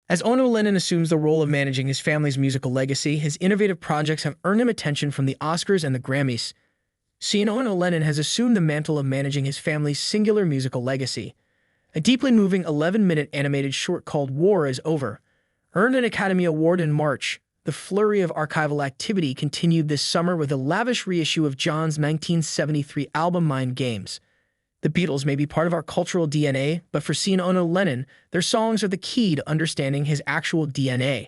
As Ono Lennon assumes the role of managing his family's musical legacy, his innovative projects have earned him attention from the Oscars and the Grammys. Ono Lennon has assumed the mantle of managing his family's singular musical legacy. A deeply moving 11-minute animated short called War is Over earned an Academy Award in March. The flurry of archival activity continued this summer with a lavish reissue of John's 1973 album Mind Games. The Beatles may be part of our cultural DNA, but for Ono Lennon, their songs are the key to understanding his actual DNA.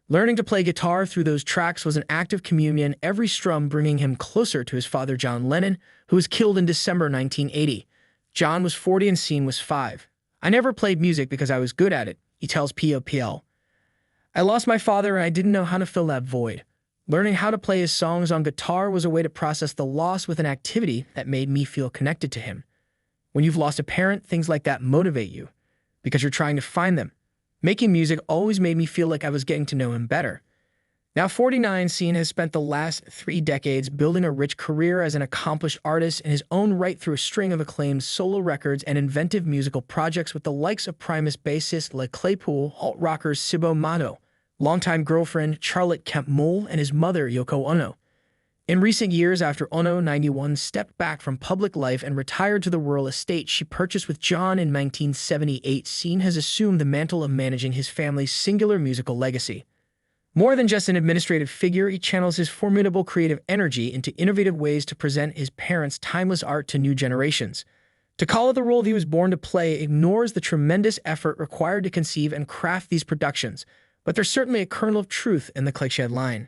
Learning to play guitar through those tracks was an act of communion, every strum bringing him closer to his father John Lennon, who was killed in December 1980. John was 40 and Sean was 5. "I never played music because I was good at it," he tells POPL. "I lost my father and I didn't know how to fill that void. Learning how to play his songs on guitar was a way to process the loss with an activity that made me feel connected to him." When you've lost a parent, things like that motivate you, because you're trying to find them. Making music always made me feel like I was getting to know him better. Now 49, Sean has spent the last 3 decades building a rich career as an accomplished artist in his own right through a string of acclaimed solo records and inventive musical projects with the likes of Primus bassist Le Claypool, alt rockers Cibo Matto, longtime girlfriend Charlotte Kemp Mull, and his mother Yoko Ono. In recent years, after Ono 91 stepped back from public life and retired to the rural estate she purchased with John in 1978, Sean has assumed the mantle of managing his family's singular musical legacy. More than just an administrative figure, he channels his formidable creative energy into innovative ways to present his parents' timeless art to new generations. To call it the role he was born to play ignores the tremendous effort required to conceive and craft these productions, but there's certainly a kernel of truth in the cliched line.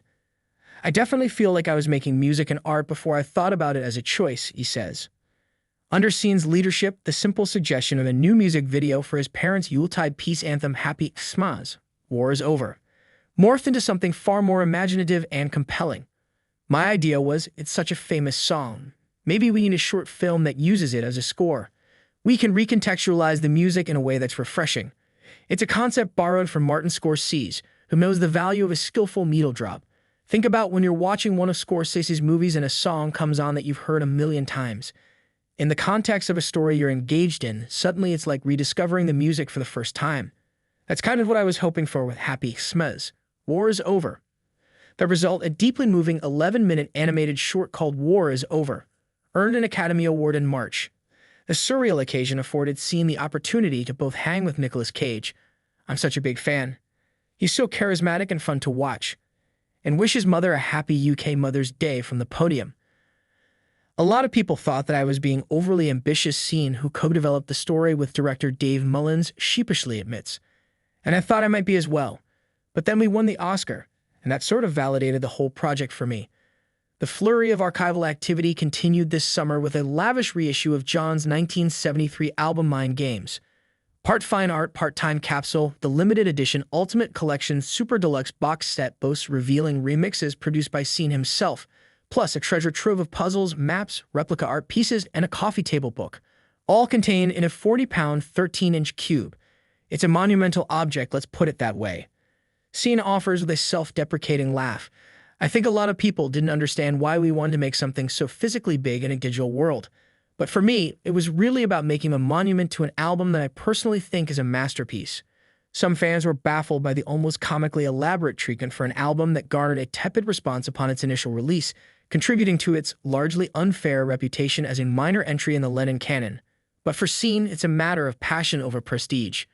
"I definitely feel like I was making music and art before I thought about it as a choice," he says. Under Sean's leadership, the simple suggestion of a new music video for his parents' Yuletide peace anthem Happy Xmas, War is Over, morphed into something far more imaginative and compelling. "My idea was, it's such a famous song. Maybe we need a short film that uses it as a score. We can recontextualize the music in a way that's refreshing. It's a concept borrowed from Martin Scorsese, who knows the value of a skillful needle drop. Think about when you're watching one of Scorsese's movies and a song comes on that you've heard a million times. In the context of a story you're engaged in, suddenly it's like rediscovering the music for the first time. That's kind of what I was hoping for with Happy Xmas, War is Over." The result, a deeply moving 11-minute animated short called War is Over, earned an Academy Award in March. The surreal occasion afforded Sean the opportunity to both hang with Nicolas Cage. "I'm such a big fan. He's so charismatic and fun to watch," and wish his mother a happy UK Mother's Day from the podium. "A lot of people thought that I was being overly ambitious," Sean, who co-developed the story with director Dave Mullins, sheepishly admits. "And I thought I might be as well. But then we won the Oscar, and that sort of validated the whole project for me." The flurry of archival activity continued this summer with a lavish reissue of John's 1973 album Mind Games. Part fine art, part-time capsule, the limited edition Ultimate Collection Super Deluxe box set boasts revealing remixes produced by Sean himself, plus a treasure trove of puzzles, maps, replica art pieces, and a coffee table book, all contained in a 40-pound, 13-inch cube. It's a monumental object, let's put it that way. Sean offers with a self-deprecating laugh. "I think a lot of people didn't understand why we wanted to make something so physically big in a digital world. But for me, it was really about making a monument to an album that I personally think is a masterpiece." Some fans were baffled by the almost comically elaborate treatment for an album that garnered a tepid response upon its initial release, contributing to its largely unfair reputation as a minor entry in the Lennon canon. But for Sean, it's a matter of passion over prestige.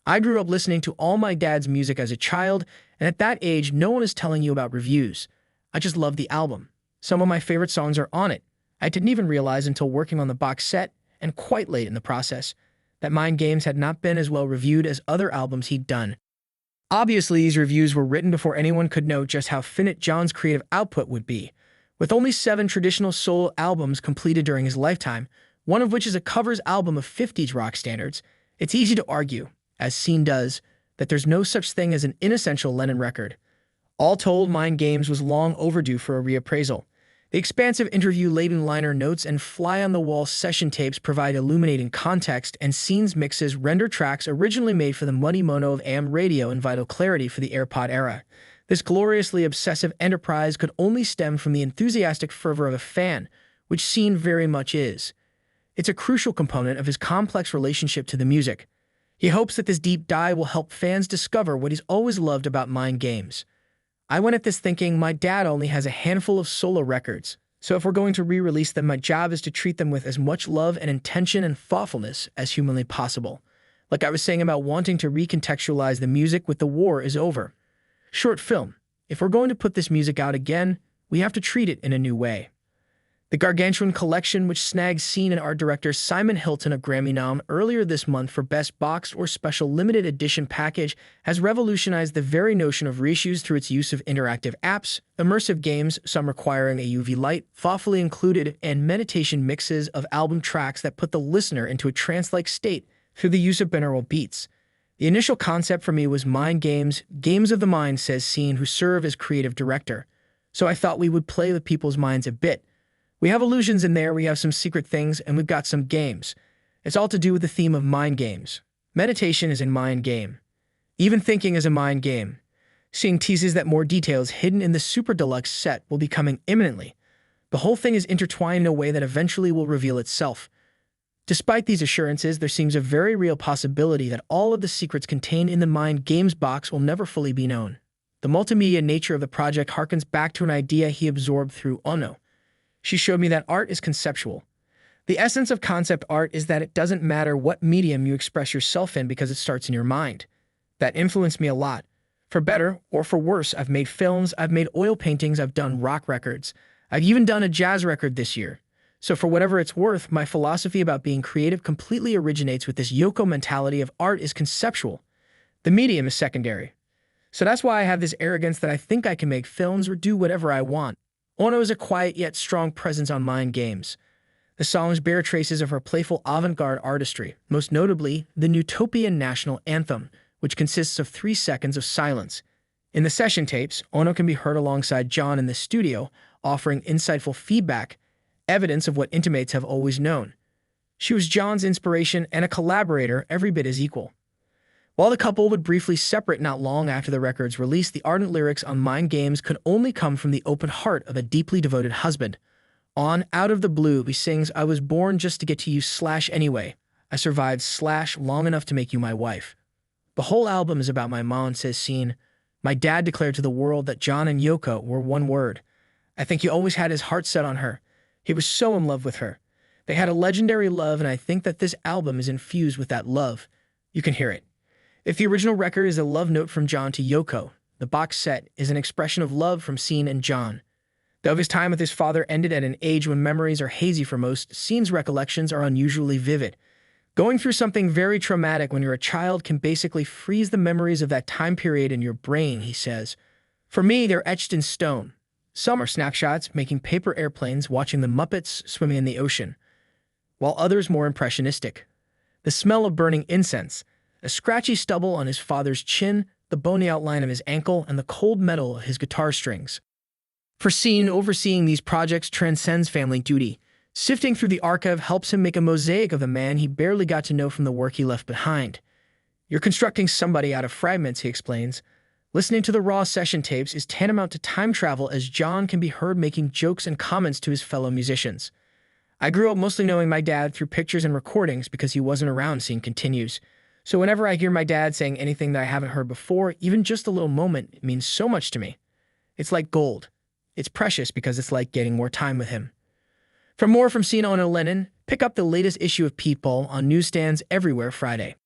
"I grew up listening to all my dad's music as a child, and at that age, no one is telling you about reviews. I just love the album. Some of my favorite songs are on it. I didn't even realize until working on the box set, and quite late in the process, that Mind Games had not been as well reviewed as other albums he'd done." Obviously, these reviews were written before anyone could know just how finite John's creative output would be. With only 7 traditional solo albums completed during his lifetime, one of which is a covers album of 50s rock standards, it's easy to argue, as Sean does, that there's no such thing as an inessential Lennon record. All told, Mind Games was long overdue for a reappraisal. The expansive interview-laden liner notes and fly-on-the-wall session tapes provide illuminating context, and Sean's mixes render tracks originally made for the muddy mono of AM radio in vital clarity for the AirPod era. This gloriously obsessive enterprise could only stem from the enthusiastic fervor of a fan, which Sean very much is. It's a crucial component of his complex relationship to the music. He hopes that this deep dive will help fans discover what he's always loved about Mind Games. I went at this thinking my dad only has a handful of solo records, so if we're going to re-release them, my job is to treat them with as much love and intention and thoughtfulness as humanly possible. Like I was saying about wanting to recontextualize the music with The War Is Over. Short film. If we're going to put this music out again, we have to treat it in a new way. The Gargantuan Collection, which snagged scene and art director Simon Hilton a Grammy nom earlier this month for Best Boxed or Special Limited Edition Package, has revolutionized the very notion of reissues through its use of interactive apps, immersive games, some requiring a UV light, thoughtfully included, and meditation mixes of album tracks that put the listener into a trance-like state through the use of binaural beats. The initial concept for me was Mind Games, games of the mind, says Scene, who serve as creative director. So I thought we would play with people's minds a bit. We have illusions in there, we have some secret things, and we've got some games. It's all to do with the theme of mind games. Meditation is a mind game. Even thinking is a mind game. Seeing teases that more details hidden in the super deluxe set will be coming imminently. The whole thing is intertwined in a way that eventually will reveal itself. Despite these assurances, there seems a very real possibility that all of the secrets contained in the Mind Games box will never fully be known. The multimedia nature of the project harkens back to an idea he absorbed through Ono. She showed me that art is conceptual. The essence of concept art is that it doesn't matter what medium you express yourself in because it starts in your mind. That influenced me a lot. For better or for worse, I've made films, I've made oil paintings, I've done rock records. I've even done a jazz record this year. So for whatever it's worth, my philosophy about being creative completely originates with this Yoko mentality of art is conceptual. The medium is secondary. So that's why I have this arrogance that I think I can make films or do whatever I want. Ono is a quiet yet strong presence on Mind Games. The songs bear traces of her playful avant-garde artistry, most notably the Utopian National Anthem, which consists of 3 seconds of silence. In the session tapes, Ono can be heard alongside John in the studio, offering insightful feedback, evidence of what intimates have always known. She was John's inspiration and a collaborator every bit as equal. While the couple would briefly separate not long after the record's release, the ardent lyrics on Mind Games could only come from the open heart of a deeply devoted husband. On Out of the Blue, he sings, "I was born just to get to you / anyway. I survived / long enough to make you my wife." The whole album is about my mom, says Scene. My dad declared to the world that John and Yoko were one word. I think he always had his heart set on her. He was so in love with her. They had a legendary love, and I think that this album is infused with that love. You can hear it. If the original record is a love note from John to Yoko, the box set is an expression of love from Scene and John. Though his time with his father ended at an age when memories are hazy for most, Scene's recollections are unusually vivid. Going through something very traumatic when you're a child can basically freeze the memories of that time period in your brain, he says. For me, they're etched in stone. Some are snapshots, making paper airplanes, watching the Muppets swimming in the ocean, while others more impressionistic. The smell of burning incense, a scratchy stubble on his father's chin, the bony outline of his ankle, and the cold metal of his guitar strings. For Scene, overseeing these projects transcends family duty. Sifting through the archive helps him make a mosaic of the man he barely got to know from the work he left behind. You're constructing somebody out of fragments, he explains. Listening to the raw session tapes is tantamount to time travel, as John can be heard making jokes and comments to his fellow musicians. I grew up mostly knowing my dad through pictures and recordings because he wasn't around, Scene continues. So whenever I hear my dad saying anything that I haven't heard before, even just a little moment, it means so much to me. It's like gold. It's precious because it's like getting more time with him. For more from Scene, Ono Lennon, pick up the latest issue of People on newsstands everywhere Friday.